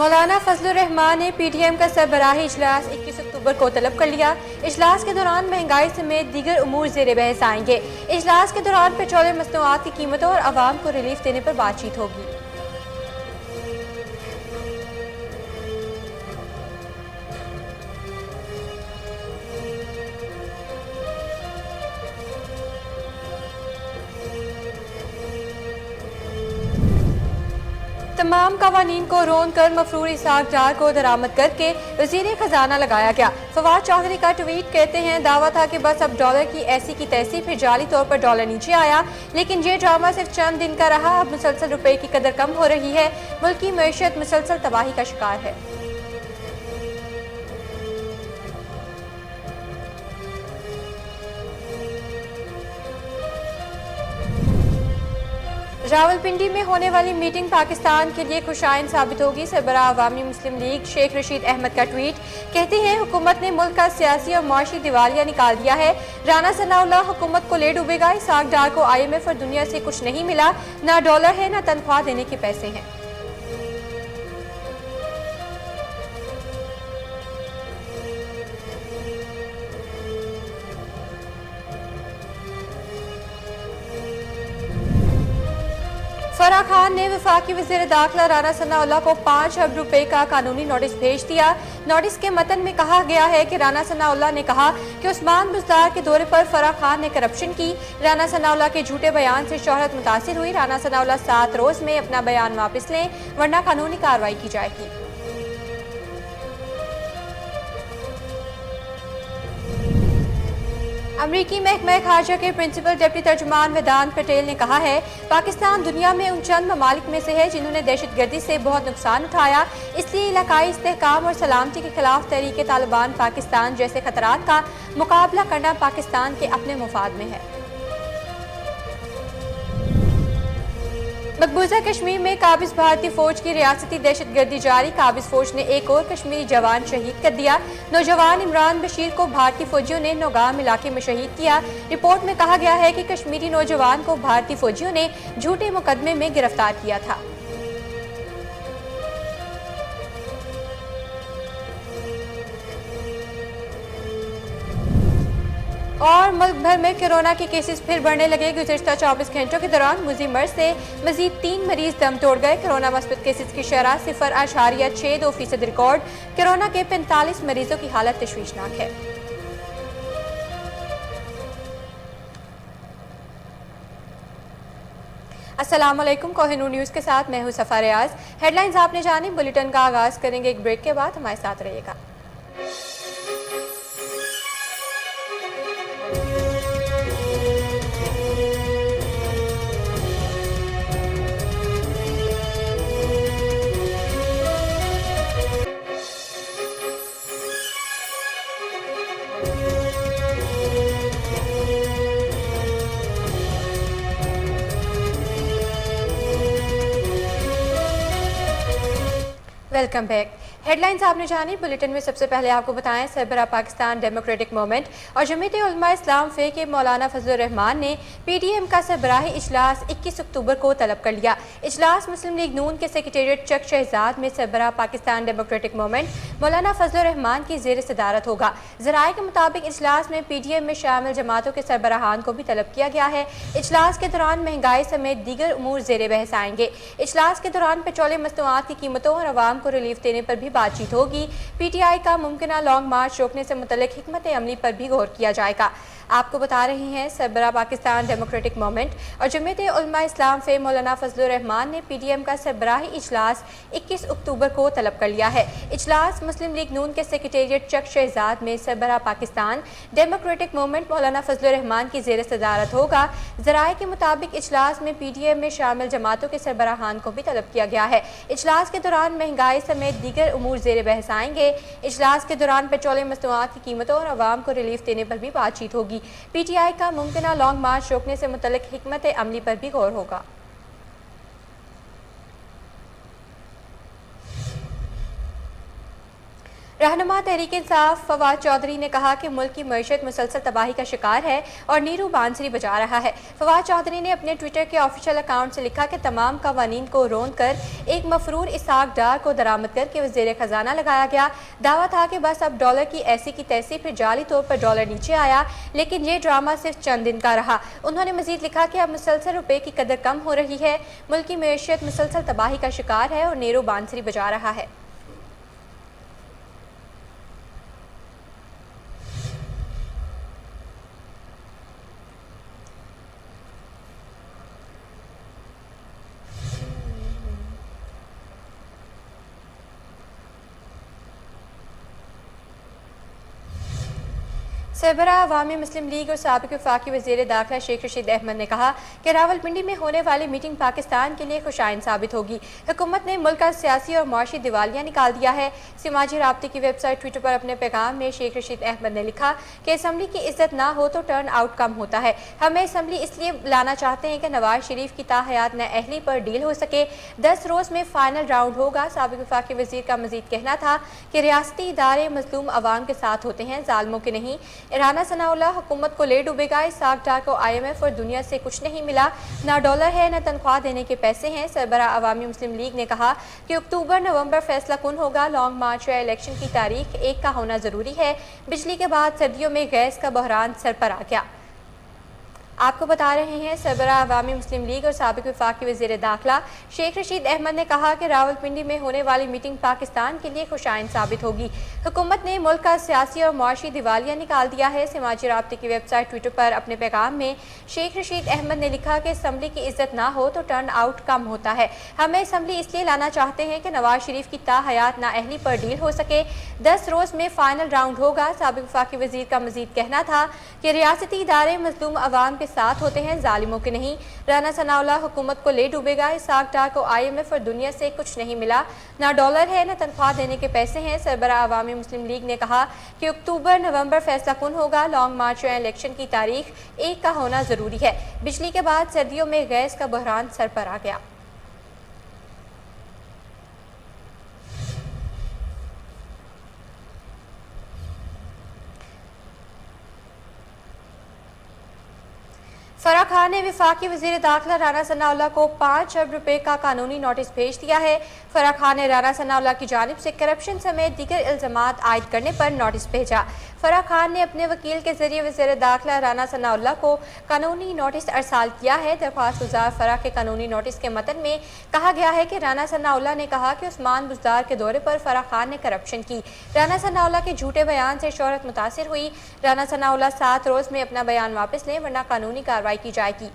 مولانا فضل الرحمان نے P T M کا سربراہی اجلاس 21 اکتوبر کو طلب کر لیا۔ اجلاس کے دوران مہنگائی سمیت دیگر امور زیر بحث آئیں گے۔ اجلاس کے دوران پیٹرولیم مصنوعات کی قیمتوں اور عوام کو ریلیف دینے پر بات چیت ہوگی۔ تمام قوانین کو روند کر مفرور اسحاق ڈار کو درآمد کر کے وزیر خزانہ لگایا گیا۔ فواد چودھری کا ٹویٹ کہتے ہیں دعویٰ تھا کہ بس اب ڈالر کی ایسی کی تیسی، پھر جعلی طور پر ڈالر نیچے آیا، لیکن یہ ڈرامہ صرف چند دن کا رہا۔ اب مسلسل روپے کی قدر کم ہو رہی ہے، ملکی معیشت مسلسل تباہی کا شکار ہے۔ راولپنڈی میں ہونے والی میٹنگ پاکستان کے لیے خوشائن ثابت ہوگی۔ سربراہ عوامی مسلم لیگ شیخ رشید احمد کا ٹویٹ، کہتے ہیں حکومت نے ملک کا سیاسی اور معاشی دیوالیہ نکال دیا ہے۔ رانا ثناء اللہ حکومت کو لے ڈوبے گا۔ اسحاق ڈار کو آئی ایم ایف اور دنیا سے کچھ نہیں ملا، نہ ڈالر ہے نہ تنخواہ دینے کے پیسے ہیں۔ فرح خان نے وفاقی وزیر داخلہ رانا ثناء اللہ کو 5 ارب روپے کا قانونی نوٹس بھیج دیا۔ نوٹس کے متن میں کہا گیا ہے کہ رانا ثناء اللہ نے کہا کہ عثمان بزدار کے دورے پر فرح خان نے کرپشن کی۔ رانا ثناء اللہ کے جھوٹے بیان سے شہرت متاثر ہوئی۔ رانا ثناء اللہ 7 روز میں اپنا بیان واپس لیں ورنہ قانونی کارروائی کی جائے گی۔ امریکی محکمہ خارجہ کے پرنسپل ڈپٹی ترجمان ویدانت پٹیل نے کہا ہے پاکستان دنیا میں ان چند ممالک میں سے ہے جنہوں نے دہشت گردی سے بہت نقصان اٹھایا، اس لیے علاقائی استحکام اور سلامتی کے خلاف تحریک طالبان پاکستان جیسے خطرات کا مقابلہ کرنا پاکستان کے اپنے مفاد میں ہے۔ مقبوضہ کشمیر میں قابض بھارتی فوج کی ریاستی دہشت گردی جاری۔ قابض فوج نے ایک اور کشمیری جوان شہید کر دیا۔ نوجوان عمران بشیر کو بھارتی فوجیوں نے نوگام علاقے میں شہید کیا۔ رپورٹ میں کہا گیا ہے کہ کشمیری نوجوان کو بھارتی فوجیوں نے جھوٹے مقدمے میں گرفتار کیا تھا۔ اور ملک بھر میں کورونا کے کیسز پھر بڑھنے لگے۔ گزشتہ 24 گھنٹوں کے دوران مزید مرض سے مزید 3 مریض دم توڑ گئے۔ کورونا مثبت کیسز کی شرح 0.62% ریکارڈ۔ کورونا کے 45 مریضوں کی حالت تشویشناک ہے۔ السلام علیکم، کوہ نور نیوز کے ساتھ میں ہوں صفا ریاض۔ ہیڈ لائنز آپ نے جانی، بلیٹن کا آغاز کریں گے ایک بریک کے بعد، ہمارے ساتھ رہیے گا۔ Welcome back. ہیڈ لائنز آپ نے جانی، بلیٹن میں سب سے پہلے آپ کو بتائیں سربراہ پاکستان ڈیموکریٹک موومنٹ اور جمعیت علماء اسلام فے کے مولانا فضل الرحمان نے پی ٹی ایم کا سربراہی اجلاس 21 اکتوبر کو طلب کر لیا۔ اجلاس مسلم لیگ نون کے سیکریٹریٹ چک شہزاد میں سربراہ پاکستان ڈیموکریٹک موومنٹ مولانا فضل الرحمان کی زیر صدارت ہوگا۔ ذرائع کے مطابق اجلاس میں پی ٹی ایم میں شامل جماعتوں کے سربراہان کو بھی طلب کیا گیا ہے۔ اجلاس کے دوران مہنگائی سمیت دیگر امور زیر بحث آئیں گے۔ اجلاس کے دوران پیٹرولیم مصنوعات کی قیمتوں اور عوام کو ریلیف دینے پر بھی بات چیت ہوگی۔ پی ٹی آئی کا ممکنہ لانگ مارچ روکنے سے متعلق حکمت عملی پر بھی غور کیا جائے گا۔ آپ کو بتا رہے ہیں سربراہ پاکستان ڈیموکریٹک موومنٹ اور جمعیت علماء اسلام فے مولانا فضل الرحمان نے پی ٹی ایم کا سربراہی اجلاس 21 اکتوبر کو طلب کر لیا ہے۔ اجلاس مسلم لیگ نون کے سیکریٹریٹ چک شہزاد میں سربراہ پاکستان ڈیموکریٹک موومنٹ مولانا فضل الرحمان کی زیر صدارت ہوگا۔ ذرائع کے مطابق اجلاس میں پی ٹی ایم میں شامل جماعتوں کے سربراہان کو بھی طلب کیا گیا ہے۔ اجلاس کے دوران مہنگائی سمیت دیگر امور زیر بحث آئیں گے۔ اجلاس کے دوران پیٹرولیم مصنوعات کی قیمتوں اور عوام کو ریلیف دینے پر بھی بات چیت ہوگی۔ پی ٹی آئی کا ممکنہ لانگ مارچ روکنے سے متعلق حکمت عملی پر بھی غور ہوگا۔ रहनुमा तहरीक इंसाफ फवाद चौधरी ने कहा कि मुल्क की मईशत मुसलसल तबाही का शिकार है और नीरू बांसुरी बजा रहा है। फवाद चौधरी ने अपने ट्विटर के ऑफिशियल अकाउंट से लिखा कि तमाम कवानीन को रोन कर एक मफरूर इसहाक डार को दरामद करके वज़ीर खजाना लगाया गया। दावा था कि बस अब डॉलर की ऐसी की तैसी, फिर जाली तौर पर डॉलर नीचे आया, लेकिन ये ड्रामा सिर्फ चंद दिन का रहा। उन्होंने मजीद लिखा कि अब मुसलसल रुपए की कदर कम हो रही है, मुल्क की मईशत मुसलसल तबाही का शिकार है और नीरू बांसुरी बजा रहा है। सरबराह अवामी मुस्लिम लीग और साबिक वफाकी वज़ीर दाखिला शेख रशीद अहमद ने कहा कि रावलपिंडी में होने वाली मीटिंग पाकिस्तान के लिए खुशाइन साबित होगी। हुकूमत ने मुल्क का सियासी और मुआशी दिवालिया निकाल दिया है। समाजी राब्ते की वेबसाइट ट्विटर पर अपने पैगाम में शेख रशीद अहमद ने लिखा कि असम्बली की इज्जत ना हो तो टर्न आउट कम होता है। हमें असम्बली इसलिए लाना चाहते हैं कि नवाज शरीफ की ताहयात नाअहली पर डील हो सके। 10 रोज़ में फाइनल राउंड होगा। साबिक वफाकी वज़ीर का मजीद कहना था कि रियासती इदारे मजलूम अवाम के साथ होते हैं, जालिमों के नहीं। राना सनाउल्लाह हुकूमत को ले डूबेगा। इसहाक डार को IMF और दुनिया से कुछ नहीं मिला, ना डॉलर है ना तनख्वाह देने के पैसे हैं। सरबराह अवामी मुस्लिम लीग ने कहा कि अक्टूबर नवंबर फैसला कुन होगा। लॉन्ग मार्च या इलेक्शन की तारीख एक का होना जरूरी है। बिजली के बाद सर्दियों में गैस का बहरान सर पर आ गया। आपको बता रहे हैं सरबराह अवामी मुस्लिम लीग और साबिक वफाकी वज़ीर दाखिला शेख रशीद अहमद ने कहा कि रावलपिंडी में होने वाली मीटिंग पाकिस्तान के लिए खुशाइन साबित होगी। हुकूमत ने मुल्क का सियासी और मुआशी दिवालिया निकाल दिया है। समाजी राब्ते की वेबसाइट ट्विटर पर अपने पैगाम में शेख रशीद अहमद ने लिखा कि असम्बली की इज्जत ना हो तो टर्न आउट कम होता है। हमें असम्बली इसलिए लाना चाहते हैं कि नवाज शरीफ की ताहयात नाअहली पर डील हो सके। 10 रोज़ में फाइनल राउंड होगा। साबिक वफाकी वज़ीर का मजीद कहना था कि रियासती इदारे मजलूम अवाम के साथ होते हैं, जालिमों के नहीं। राना सनाउल्लाह हुकूमत को ले डूबेगा। इसहाक डार को IMF और दुनिया से कुछ नहीं मिला, ना डॉलर है ना तनख्वाह देने के पैसे हैं। सरबराह अवामी मुस्लिम लीग ने कहा कि अक्टूबर नवंबर फैसला कुन होगा। लॉन्ग मार्च या इलेक्शन की तारीख एक का होना जरूरी है। बिजली के बाद सर्दियों में गैस का बहरान सर पर आ गया। फराह खान ने वफाकी वज़ीर दाखिला राना सनाउल्लाह को 5 अरब रुपए का कानूनी नोटिस भेज दिया है। फराह खान ने राना सनाउल्लाह की जानिब से करप्शन समेत दीगर इल्ज़ामात आयद करने पर नोटिस भेजा। फराह खान ने अपने वकील के जरिए वज़ीर दाखिला राना सनाउल्लाह को कानूनी नोटिस अरसाल किया है। दरख्वास्त गुजार फराह के कानूनी नोटिस के मतन में कहा गया है कि राना सनाउल्लाह ने कहा कि उस्मान बुज़दार के दौरे पर फराह खान ने करप्शन की। राना सनाउल्लाह के झूठे बयान से शोहरत मुतासिर हुई। राना सनाउल्लाह 7 रोज़ में अपना बयान वापस लें वरना कानूनी कार्रवाई की जाएगी।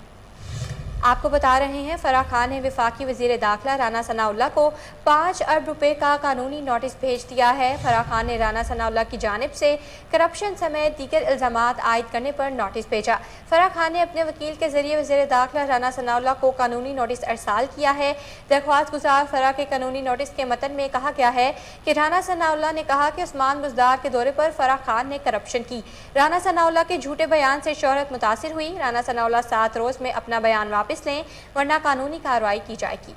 आपको बता रहे हैं फराह खान ने वफाकी वज़ीर दाखिला राना सनाउल्लाह को 5 अरब रुपए का कानूनी नोटिस भेज दिया है। फराह खान ने राना सनाउल्लाह की जानिब से करप्शन समेत दीगर इल्ज़ामात आयद करने पर नोटिस भेजा। फराह खान ने अपने वकील के जरिए वज़ीर दाखिला राना सनाउल्लाह को कानूनी नोटिस अरसाल किया है। दरख्वास्त गुजार फराह के कानूनी नोटिस के मतन में कहा गया है कि राना सनाउल्लाह ने कहा कि उस्मान बुज़दार के दौरे पर फराह खान ने करप्शन की। राना सनाउल्लाह के झूठे बयान से शोहरत मुतासिर हुई। राना सनाउल्लाह 7 रोज़ में अपना बयान वापस लें वरना कानूनी कार्रवाई की जाएगी।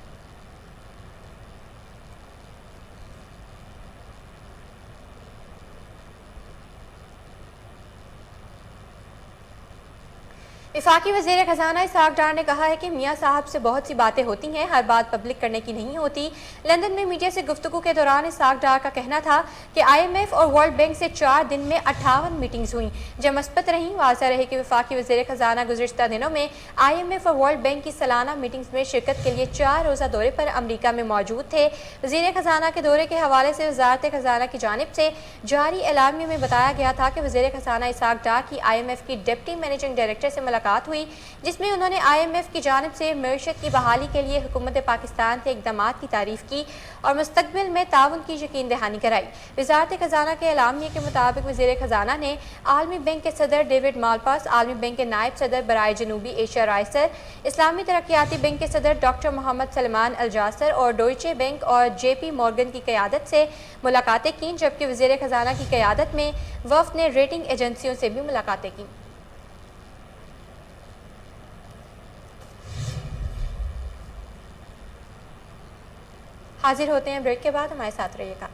वफाकी वज़ीर खजाना इसहाक डार ने कहा है कि मियाँ साहब से बहुत सी बातें होती हैं, हर बात पब्लिक करने की नहीं होती। लंदन में मीडिया से गुफ्तगू के दौरान इसहाक डार का कहना था कि IMF और वर्ल्ड बैंक से 4 दिन में 58 मीटिंग्स हुई जो मस्बत रहीं। वाज़ह रहे कि वफाकी वज़ीर खजाना गुज़िश्ता दिनों में IMF और वर्ल्ड बैंक की सालाना मीटिंग्स में शिरकत के लिए 4 रोज़ा दौरे पर अमरीका में मौजूद थे। वज़ीर खजाना के दौरे के हवाले से वज़ारत खजाना की जानिब से जारी एलामिया में बताया गया था कि वज़ीर खजाना इसहाक डार की IMF की डिप्टी मैनेजिंग डायरेक्टर से मुलाकात हुई, जिसमें उन्होंने IMF की जानिब से मईशत की बहाली के लिए हुकूमत पाकिस्तान के इक़दामात की तारीफ की और मुस्तक़बिल में ताउन की यकीन दहानी कराई। वज़ारत खजाना के एलामिया के मुताबिक वज़ीर खजाना ने आलमी बैंक के सदर डेविड मालपास, आलमी बैंक के नायब सदर बराए जनूबी एशिया राइसर, इस्लामी तरक्याती बैंक के सदर डॉक्टर मोहम्मद सलमान अल जासर और डोइचे बैंक और JP मॉर्गन की क़यादत से मुलाकातें की, जबकि वज़ीर खजाना की क़यादत में वफ़द ने रेटिंग एजेंसियों से भी मुलाकातें की। हाजिर होते हैं ब्रेक के बाद, हमारे साथ रहिएगा।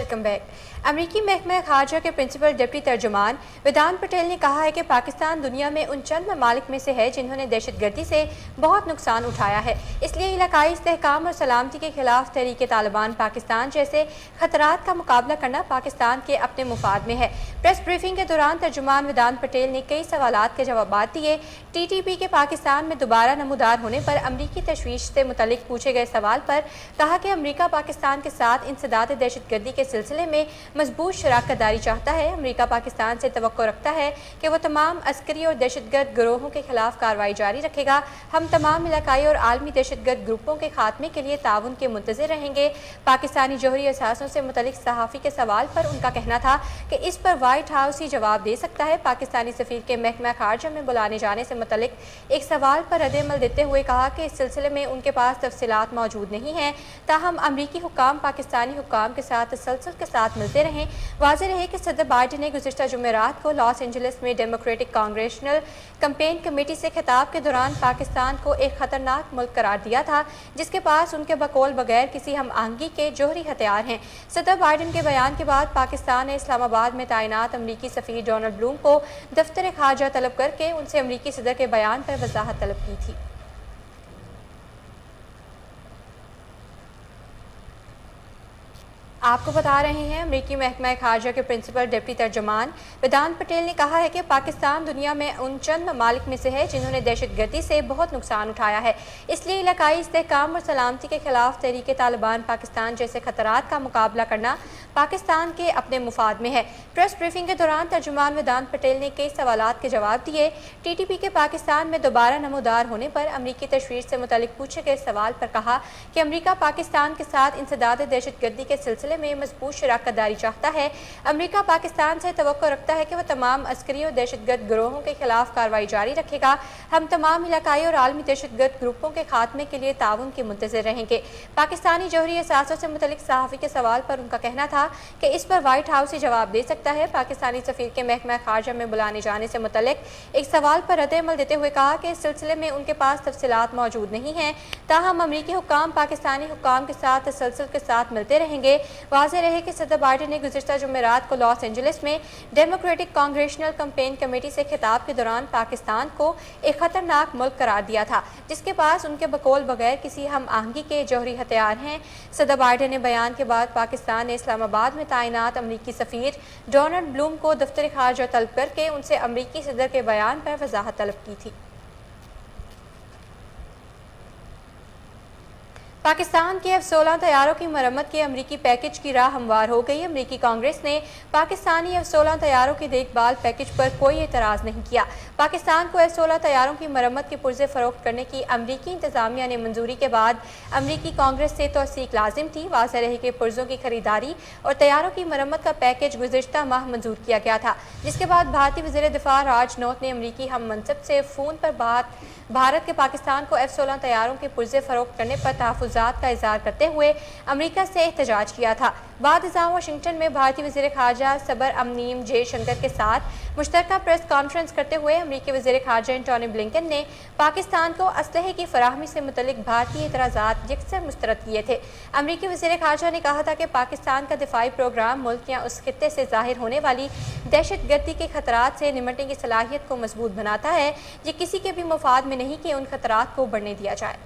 Welcome back. अमरीकी महकमा खारजा के प्रिंसिपल डिप्टी तर्जुमान वेदांत पटेल ने कहा है कि पाकिस्तान दुनिया में उन चंद ममालिक में से है जिन्होंने दहशतगर्दी से बहुत नुकसान उठाया है, इसलिए इलाकाई इस्तेहकाम और सलामती के खिलाफ तहरीक तालिबान पाकिस्तान जैसे खतरात का मुकाबला करना पाकिस्तान के अपने मुफाद में है। प्रेस ब्रीफिंग के दौरान तर्जुमान वेदांत पटेल ने कई सवालात के जवाब दिए। TTP के पाकिस्तान में दोबारा नमूदार होने पर अमरीकी तशवीश से मुतल्लिक पूछे गए सवाल पर कहा कि अमरीका पाकिस्तान के साथ इंसदाद दहशतगर्दी के सिलसिले में मजबूत शराकत दारी चाहता है। अमरीका पाकिस्तान से तवक्को रखता है कि वह तमाम अस्करी और दहशतगर्द गिरोहों के खिलाफ कार्रवाई जारी रखेगा। हम तमाम इलाकाई और आलमी दहशतगर्द ग्रुपों के खात्मे के लिए ताउन के मुंतज़िर रहेंगे। पाकिस्तानी जौहरी असासों से मुतल्लिक सहाफ़ी के सवाल पर उनका कहना था कि इस पर व्हाइट हाउस ही जवाब दे सकता है। पाकिस्तानी सफ़ीर के महकमा खारजा में बुलाने जाने से मुतल्लिक एक सवाल पर रद्द-ए-अमल देते हुए कहा कि इस सिलसिले में उनके पास तफसीलात मौजूद नहीं हैं। ताहम अमरीकी हुक्काम पाकिस्तानी हुक्काम के साथ तसलसल के साथ मिलते रहें। वाज़ेह रहे कि सदर बाइडेन ने गुज़िश्ता जुमेरात को लॉस एंजलिस में डेमोक्रेटिक कांग्रेशनल कैंपेन कमेटी से खिताब के दौरान पाकिस्तान को एक खतरनाक मुल्क करार दिया था जिसके पास उनके बकौल बगैर किसी हम आहंगी के जौहरी हथियार हैं। सदर बाइडेन के बयान के बाद पाकिस्तान ने इस्लामाबाद में तैनात अमरीकी सफ़ीर डोनाल्ड ब्लूम को दफ्तर खारजा तलब करके उनसे अमरीकी सदर के बयान पर वजाहत तलब की थी। आपको बता रहे हैं अमरीकी महकमा खारजा के प्रिंसिपल डिप्टी तर्जुमान वेदांत पटेल ने कहा है कि पाकिस्तान दुनिया में उन चंद ममालिक में से है जिन्होंने दहशतगर्दी से बहुत नुकसान उठाया है, इसलिए इलाकाई इस्तेहकाम और सलामती के खिलाफ तहरीक तालिबान पाकिस्तान जैसे खतरात का मुकाबला करना पाकिस्तान के अपने मुफाद में है। प्रेस ब्रीफिंग के दौरान तर्जुमान वेदांत पटेल ने कई सवालात के जवाब दिए। TTP के पाकिस्तान में दोबारा नमूदार होने पर अमरीकी तशवीश से मुतल्लिक पूछे गए सवाल पर कहा कि अमरीका पाकिस्तान के साथ इंसदाद दहशतगर्दी के सिलसिले में मजबूत शराकत दारी चाहता है। अमरीका पाकिस्तान से तवक्को रखता है कि वह तमाम अस्करी और दहशतगर्द गिरोहों के खिलाफ कार्रवाई जारी रखेगा। हम तमाम इलाकाई और आलमी दहशतगर्द ग्रुपों के खात्मे के लिए ताउन के मुंतज़िर रहेंगे। पाकिस्तानी जौहरी असासों से मुतल्लिक सहाफ़ी के सवाल पर उनका कहना था कि इस पर व्हाइट हाउस ही जवाब दे सकता है। पाकिस्तानी सफ़ीर के महकमा खारजा में बुलाने जाने से मुतल्लिक एक सवाल पर रद्द-ए-अमल देते हुए कहा कि इस सिलसिले में उनके पास तफसीलात मौजूद नहीं हैं। ताहम अमरीकी हुक्काम पाकिस्तानी हुक्काम के साथ तसलसल के साथ मिलते रहेंगे। वाज़ेह रहे कि सदर बाइडेन ने गुज़िश्ता जुमेरात को लॉस एंजलिस में डेमोक्रेटिक कांग्रेशनल कैंपेन कमेटी से खिताब के दौरान पाकिस्तान को एक खतरनाक मुल्क करार दिया था जिसके पास उनके बकौल बगैर किसी हम आहंगी के जौहरी हथियार हैं। सदर बाइडेन ने बयान के बाद पाकिस्तान ने इस्लामाबाद में तैनात अमरीकी सफ़ीर डोनाल्ड ब्लूम को दफ्तर खारजा तलब करके उनसे अमरीकी सदर के बयान पर वजाहत तलब की थी। पाकिस्तान के F-16 तैयारों की मरम्मत के अमरीकी पैकेज की राह हमवार हो गई। अमरीकी कांग्रेस ने पाकिस्तानी F-16 तैयारों की देखभाल पैकेज पर कोई एतराज़ नहीं किया। पाकिस्तान को F-16 तैयारों की मरम्मत के पुर्जे फ़रोख्त करने की अमरीकी इंतज़ामिया ने मंजूरी के बाद अमरीकी कांग्रेस से तौसीक लाजिम थी। वाज़ेह रहे कि पुर्जों की खरीदारी और तैयारों की मरम्मत का पैकेज गुज़िश्ता माह मंजूर किया गया था, जिसके बाद भारतीय वज़ीर दिफ़ा राजनाथ ने अमरीकी हम मनसब से फ़ोन पर भारत के पाकिस्तान को F-16 तैयारों के पुर्जे फ़रोख्त करने पर तहफ़्फ़ुज़ात का इज़हार करते हुए अमरीका से एहतजाज किया था। बाद वाशिंगटन में भारतीय वज़ीर खारजा सबर अमनीम जयशंकर के साथ मुश्तरका प्रेस कॉन्फ्रेंस करते हुए अमरीकी वज़ीर खारजा एंटोनी ब्लिंकन ने पाकिस्तान को असलहे की फराहमी से मुतल्लिक भारतीय एतराज़ात यकसर मुस्तरद किए थे। अमरीकी वज़ीर खारजा ने कहा था कि पाकिस्तान का दिफाई प्रोग्राम मुल्क या उस खित्ते से ज़ाहिर होने वाली दहशतगर्दी के खतरात से निमटने की सलाहियत को मजबूत बनाता है। ये किसी के भी मुफाद में नहीं कि उन खतरात को बढ़ने दिया जाए।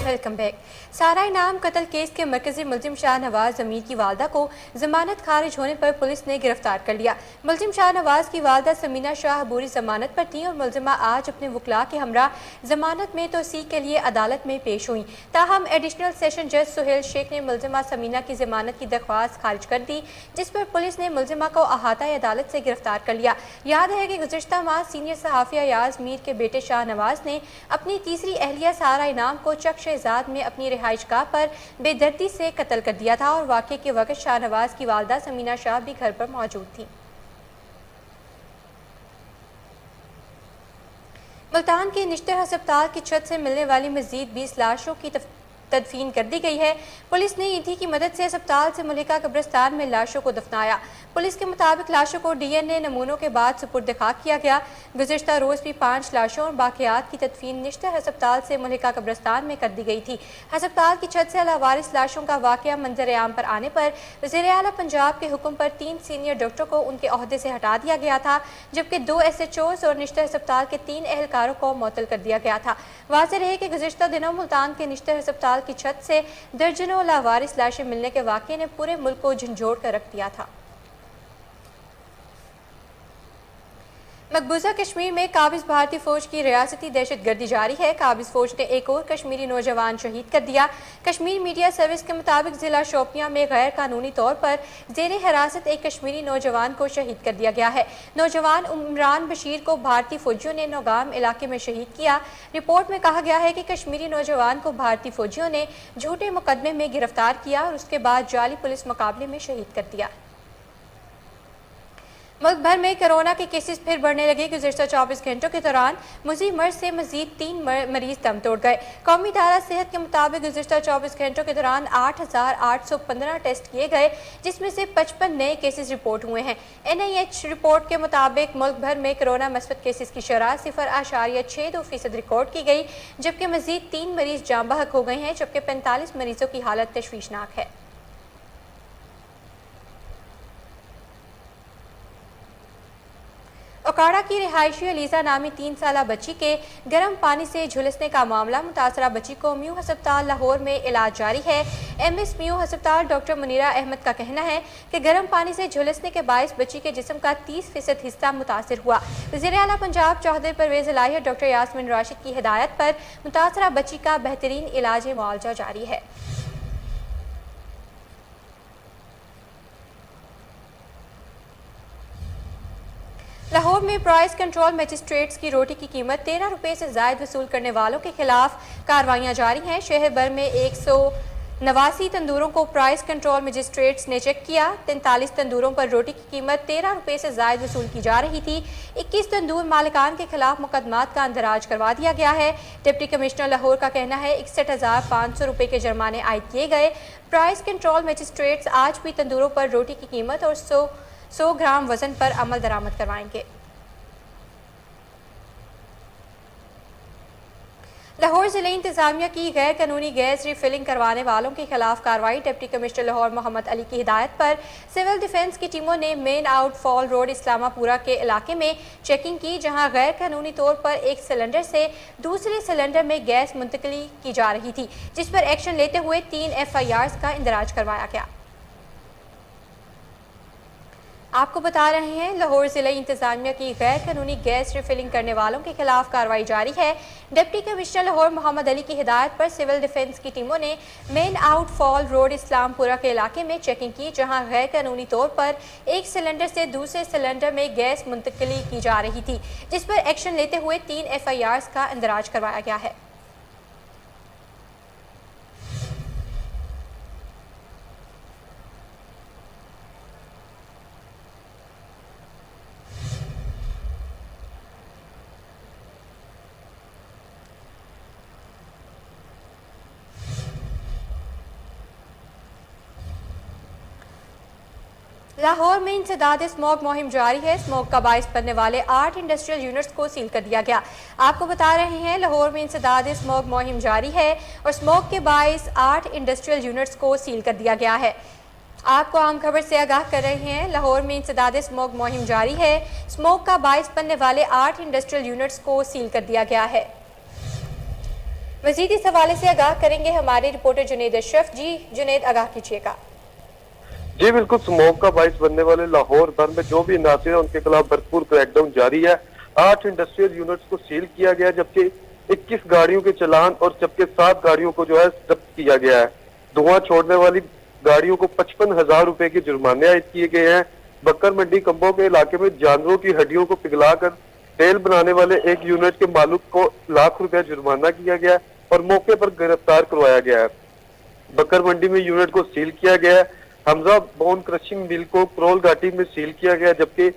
Welcome back. सारा इनाम कत्ल केस के मरकजी मुलजिम शाह नवाज जमीर की वालदा को जमानत खारिज होने पर पुलिस ने गिरफ्तार कर लिया। मुलजिम शाह नवाज की वालदा समीना शाह बुरी जमानत पर थी और मुलजिमा आज अपने वकला के हमरा जमानत में तोसीक के लिए अदालत में पेश हुई। ताहम एडिशनल सेशन जज सुहेल शेख ने मुलजिमा समीना की जमानत की दरख्वास्त खारिज कर दी, जिस पर पुलिस ने मुलजिमा को अहाता अदालत से गिरफ्तार कर लिया। याद है कि गुज़िश्ता माह सीनियर सहाफ़ी अयाज मीर के बेटे शाह नवाज ने अपनी तीसरी अहलिया सारा इनाम को चक शहजाद में अपनी रिहाइश गाह पर बेदर्दी से कत्ल कर दिया था और वाक़े के वक्त शाहनवाज की वालदा समीना शाह भी घर पर मौजूद थी। मुल्तान के निश्तर अस्पताल की छत से मिलने वाली मजीद 20 लाशों की तदफीन कर दी गई है। पुलिस ने ईंधी की मदद से अस्पताल से मुल्का कब्रिस्तान में लाशों को दफनाया। पुलिस के मुताबिक लाशों को DNA नमूनों के बाद सुपुर्द खाक किया गया। गुज़िश्ता रोज़ भी 5 लाशों और बाकियात की तदफीन निश्तर अस्पताल से मुल्का कब्रिस्तान में कर दी गई थी। अस्पताल की छत से लावारिस लाशों का वाक़या मंजर आम पर आने पर वज़ीर आला पंजाब के हुक्म पर 3 सीनियर डॉक्टरों को उनके ओहदे से हटा दिया गया था, जबकि 2 SHOs और निश्तर अस्पताल के 3 एहलकारों को मुअत्तल कर दिया गया था। वाज़ेह रहे कि गुज़िश्ता दिनों मुल्तान के निश्तर अस्पताल की छत से दर्जनों लावारिस लाशें मिलने के वाक़े ने पूरे मुल्क को झंझोड़ कर रख दिया था। मकबूजा कश्मीर में काबिज भारतीय फौज की रियासती दहशतगर्दी जारी है। काबिज फौज ने एक और कश्मीरी नौजवान शहीद कर दिया। कश्मीर मीडिया सर्विस के मुताबिक जिला शोपियां में गैर कानूनी तौर पर जेर हिरासत एक कश्मीरी नौजवान को शहीद कर दिया गया है। नौजवान इमरान बशीर को भारतीय फौजियों ने नौगाम इलाके में शहीद किया। रिपोर्ट में कहा गया है कि कश्मीरी नौजवान को भारतीय फौजियों ने झूठे मुकदमे में गिरफ्तार किया और उसके बाद जाली पुलिस मुकाबले में शहीद कर दिया। मुल्क भर में कोरोना के केसेस फिर बढ़ने लगे। गुज़िश्ता 24 घंटों के दौरान मुज़ीब मर्ज से मजीद 3 मरीज दम तोड़ गए। कौमी इदारा सेहत के मुताबिक गुज़िश्ता 24 घंटों के दौरान 8,815 टेस्ट किए गए, जिसमें से 55 नए केसेस रिपोर्ट हुए हैं। NIH रिपोर्ट के मुताबिक मुल्क भर में कोरोना मस्बत केसेस की शरह 0.62% रिकॉर्ड की गई, जबकि मजीद 3 मरीज जाँ बहक हो गए हैं, जबकि 45 मरीजों की हालत तशवीशनाक है। ओकाड़ा की रिहायशी अलीजा नामी 3 साला बच्ची के गर्म पानी से झुलसने का मामला। मुतासरा बच्ची को म्यू अस्पताल लाहौर में इलाज जारी है। MS म्यू अस्पताल डॉक्टर मुनीरा अहमद का कहना है कि गर्म पानी से झुलसने के बायस बच्ची के जिस्म का 30% हिस्सा मुतासर हुआ। वज़ीर आला पंजाब चौधरी परवेज इलाही और डॉक्टर यास्मीन राशिद की हिदायत पर मुतासरा बच्ची का बेहतरीन इलाज मुआवजा जारी है। लाहौर में प्राइस कंट्रोल मजिस्ट्रेट्स की रोटी की कीमत 13 रुपये से ज़ायद वसूल करने वालों के खिलाफ कार्रवाइयाँ जारी हैं। शहर भर में 189 तंदूरों को प्राइस कंट्रोल मजिस्ट्रेट्स ने चेक किया। 43 तंदूरों पर रोटी की कीमत 13 रुपये से ज़ायद वसूल की जा रही थी। 21 तंदूर मालिकान के खिलाफ मुकदमात का अंदराज करवा दिया गया है। डिप्टी कमिश्नर लाहौर का कहना है 61,500 रुपये के जुर्माने आयद किए गए। प्राइस कंट्रोल मजिस्ट्रेट्स आज भी तंदूरों पर रोटी की कीमत और 100 ग्राम वजन पर अमल दरामद करवाएंगे। लाहौर जिले इंतजामिया की गैर कानूनी गैस रिफिलिंग करवाने वालों के खिलाफ कार्रवाई। डिप्टी कमिश्नर लाहौर मोहम्मद अली की हिदायत पर सिविल डिफेंस की टीमों ने मेन आउटफॉल रोड इस्लामापुरा के इलाके में चेकिंग की, जहां गैर कानूनी तौर पर एक सिलेंडर से दूसरे सिलेंडर में गैस मुंतकिली की जा रही थी, जिस पर एक्शन लेते हुए 3 FIRs का इंदराज करवाया गया। आपको बता रहे हैं लाहौर जिला इंतजामिया की गैर कानूनी गैस रिफिलिंग करने वालों के खिलाफ कार्रवाई जारी है। डिप्टी कमिश्नर लाहौर मोहम्मद अली की हिदायत पर सिविल डिफेंस की टीमों ने मेन आउटफॉल रोड इस्लामपुरा के इलाके में चेकिंग की, जहां गैर कानूनी तौर पर एक सिलेंडर से दूसरे सिलेंडर में गैस मुंतकिली की जा रही थी, जिस पर एक्शन लेते हुए 3 FIRs का इंदराज करवाया गया है। लाहौर में इंसदाद स्मोक मुहिम जारी है। स्मोक का बायस बनने वाले 8 इंडस्ट्रियल यूनिट्स को सील कर दिया गया। आपको बता रहे हैं लाहौर में इंसदाद स्मोक मुहिम जारी है और स्मोक के बायस 8 इंडस्ट्रियल यूनिट्स को सील कर दिया गया है। आपको आम खबर से आगाह कर रहे हैं, लाहौर में इंसदाद स्मोक मुहिम जारी है। स्मोक का बायस बनने वाले 8 इंडस्ट्रियल यूनिट्स को सील कर दिया गया है। मजीद इस हवाले से आगाह करेंगे हमारे रिपोर्टर जुनेद अशरफ। जी जुनेद, आगाह कीजिएगा। जी बिल्कुल, स्मोक का बाइस बनने वाले लाहौर भर में जो भी नासिर है उनके खिलाफ भरपूर क्रैकडाउन जारी है। 8 इंडस्ट्रियल यूनिट्स को सील किया गया, जबकि 21 गाड़ियों के चलान और जबकि 7 गाड़ियों को जो है जब्त किया गया है। धुआं छोड़ने वाली गाड़ियों को 55,000 रुपए के जुर्माने आयद किए गए हैं। बकर मंडी कंबो के इलाके में जानवरों की हड्डियों को पिघलाकर तेल बनाने वाले एक यूनिट के मालिक को लाख रुपया जुर्माना किया गया और मौके पर गिरफ्तार करवाया गया है। बकर मंडी में यूनिट को सील किया गया है। हमजा बोन क्रशिंग मिल को क्रोल घाटी में सील किया गया, जबकि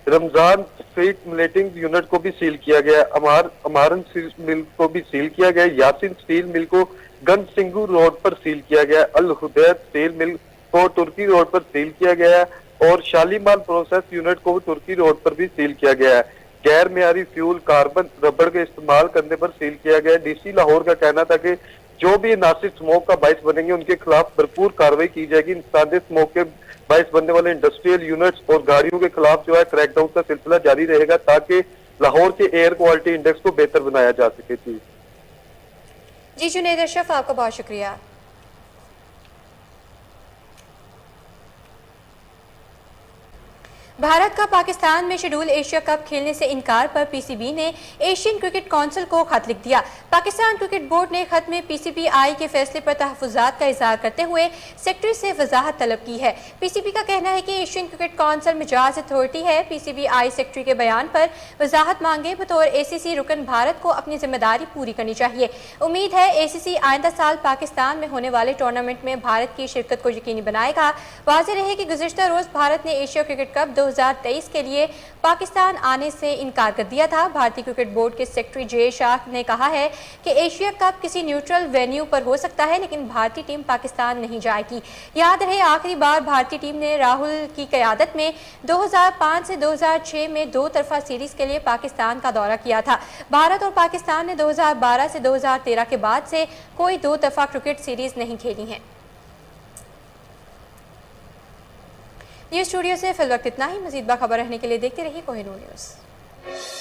रमजान फीड मिलेटिंग यूनिट को भी सील किया गया। अमारन मिल को भी सील किया गया। यासिन स्टील मिल को गंज सिंगू रोड पर सील किया गया। अल हुदैद स्टील मिल को तुर्की रोड पर सील किया गया है और शालीमार प्रोसेस यूनिट को तुर्की रोड पर भी सील किया गया है। गैर मेयारी फ्यूल, कार्बन, रबड़ के इस्तेमाल करने पर सील किया गया है। डीसी लाहौर का कहना था कि जो भी नासिक स्मोक का बाइस बनेंगे उनके खिलाफ भरपूर कार्रवाई की जाएगी। इंसानी स्मोक के बाइस बनने वाले इंडस्ट्रियल यूनिट्स और गाड़ियों के खिलाफ जो है क्रैकडाउन का सिलसिला जारी रहेगा ताकि लाहौर के एयर क्वालिटी इंडेक्स को बेहतर बनाया जा सके। जी जुनैद अशरफ, आपका बहुत शुक्रिया। भारत का पाकिस्तान में शेड्यूल एशिया कप खेलने से इनकार पर पीसीबी ने एशियन क्रिकेट काउंसिल को खत लिख दिया। पाकिस्तान क्रिकेट बोर्ड ने खत में पीसीबीआई के फैसले पर तहफ़्फ़ुज़ात का इज़हार करते हुए सेक्रेटरी से वजाहत तलब की है। पीसीबी का कहना है कि एशियन क्रिकेट काउंसिल मिजाज अथॉरिटी है। पीसीबीआई सेक्रेटरी के बयान पर वजाहत मांगे बतौर एसीसी रुकन भारत को अपनी जिम्मेदारी पूरी करनी चाहिए। उम्मीद है एसीसी आइंदा साल पाकिस्तान में होने वाले टूर्नामेंट में भारत की शिरकत को यकीनी बनाएगा। वाज़ेह रहे कि गुज़िश्ता रोज़ भारत ने एशिया क्रिकेट कप 2023 के लिए पाकिस्तान आने से इनकार कर दिया था। भारतीय क्रिकेट बोर्ड के सेक्रेटरी जे शाह ने कहा है कि एशिया कप किसी न्यूट्रल वेन्यू पर हो सकता है, लेकिन भारतीय टीम पाकिस्तान नहीं जाएगी। याद रहे आखिरी बार भारतीय टीम ने राहुल की क़यादत में 2005 से 2006 में 2 तरफा सीरीज के लिए पाकिस्तान का दौरा किया था। भारत और पाकिस्तान ने 2012 से 2013 के बाद से कोई 2 तरफा क्रिकेट सीरीज नहीं खेली है। न्यूज़ स्टूडियो से फिल वक्त इतना ही। मज़ीद बाखबर रहने के लिए देखते रहिए कोहिनूर न्यूज़।